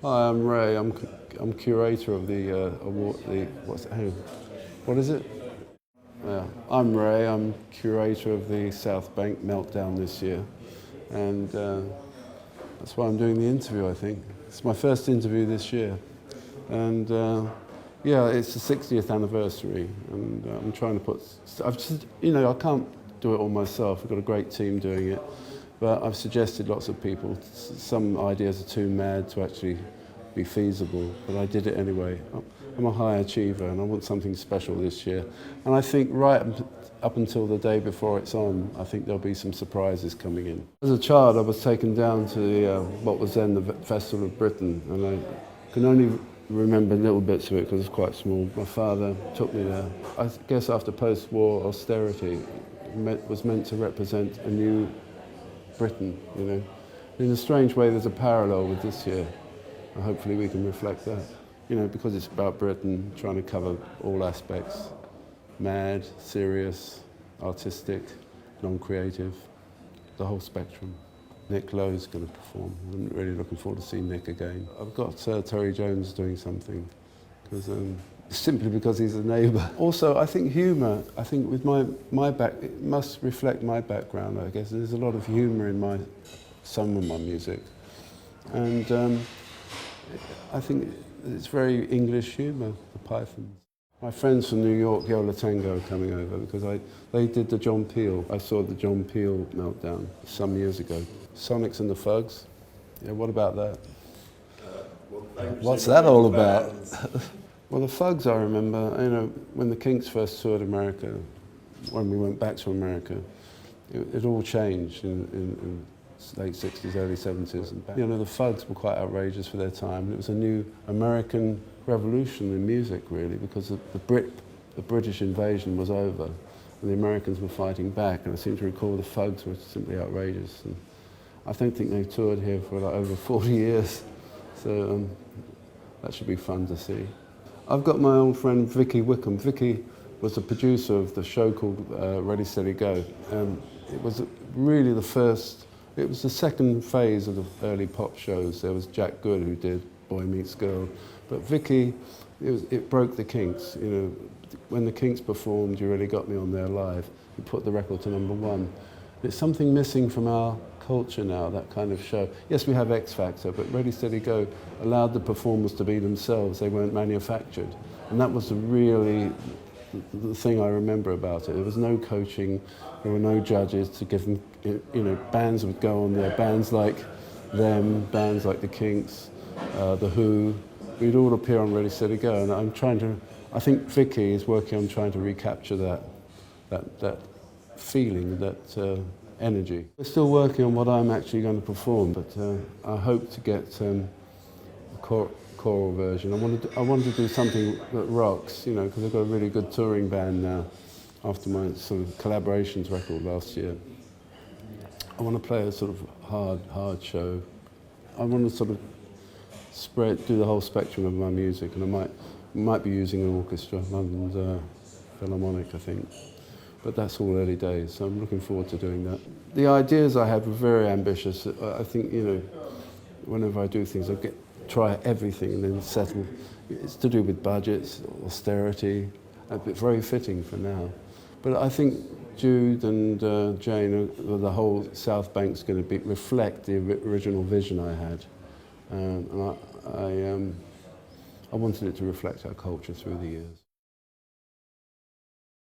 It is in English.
Hi, I'm Ray. I'm curator of the award. What is it? Yeah, I'm Ray. I'm curator of the South Bank Meltdown this year, and that's why I'm doing the interview. I think it's my first interview this year, and yeah, it's the 60th anniversary, and I'm trying to put. I've just, I can't do it all myself. We've got a great team doing it. But I've suggested lots of people. Some ideas are too mad to actually be feasible, but I did it anyway. I'm a high achiever and I want something special this year. And I think right up until the day before it's on, I think there'll be some surprises coming in. As a child, I was taken down to what was then the Festival of Britain, and I can only remember little bits of it because it's quite small. My father took me there. I guess after post-war austerity, it was meant to represent a new Britain, In a strange way, there's a parallel with this year, and hopefully we can reflect that. Because it's about Britain, trying to cover all aspects: mad, serious, artistic, non-creative, the whole spectrum. Nick Lowe is going to perform. I'm really looking forward to seeing Nick again. I've got Terry Jones doing something, simply because he's a neighbour. Also, I think humour, with my back, it must reflect my background, I guess. There's a lot of humour in some of my music. And I think it's very English humour, the Pythons. My friends from New York, Yola Tango, are coming over because they did the John Peel. I saw the John Peel Meltdown some years ago. Sonics and the Fugs. Yeah, what about that? What's that all about? Well, the Fugs, I remember, when the Kinks first toured America, when we went back to America, it all changed in late 60s, early 70s. And the Fugs were quite outrageous for their time. It was a new American revolution in music, really, because the British invasion was over and the Americans were fighting back. And I seem to recall the Fugs were simply outrageous. And I don't think they've toured here for over 40 years. So that should be fun to see. I've got my old friend Vicky Wickham. Vicky was the producer of the show called Ready, Steady, Go. It was really it was the second phase of the early pop shows. There was Jack Good who did Boy Meets Girl. But Vicky, it broke the Kinks. When the Kinks performed You Really Got Me on there live, it put the record to #1. It's something missing from our culture now, that kind of show. Yes, we have X Factor, but Ready, Steady, Go allowed the performers to be themselves. They weren't manufactured. And that was really the thing I remember about it. There was no coaching, there were no judges to give them, bands would go on there, bands like them, bands like the Kinks, The Who, we'd all appear on Ready, Steady, Go. And I think Vicky is working on trying to recapture that feeling, that energy. We're still working on what I'm actually going to perform, but I hope to get a choral version. I wanted to do something that rocks, because I've got a really good touring band now after my sort of collaborations record last year. I want to play a sort of hard show. I want to sort of do the whole spectrum of my music, and I might be using an orchestra, London's Philharmonic, I think. But that's all early days, so I'm looking forward to doing that. The ideas I had were very ambitious. I think, whenever I do things, try everything and then settle. It's to do with budgets, austerity, but very fitting for now. But I think Jude and Jane, the whole South Bank's going to reflect the original vision I had. And I wanted it to reflect our culture through the years.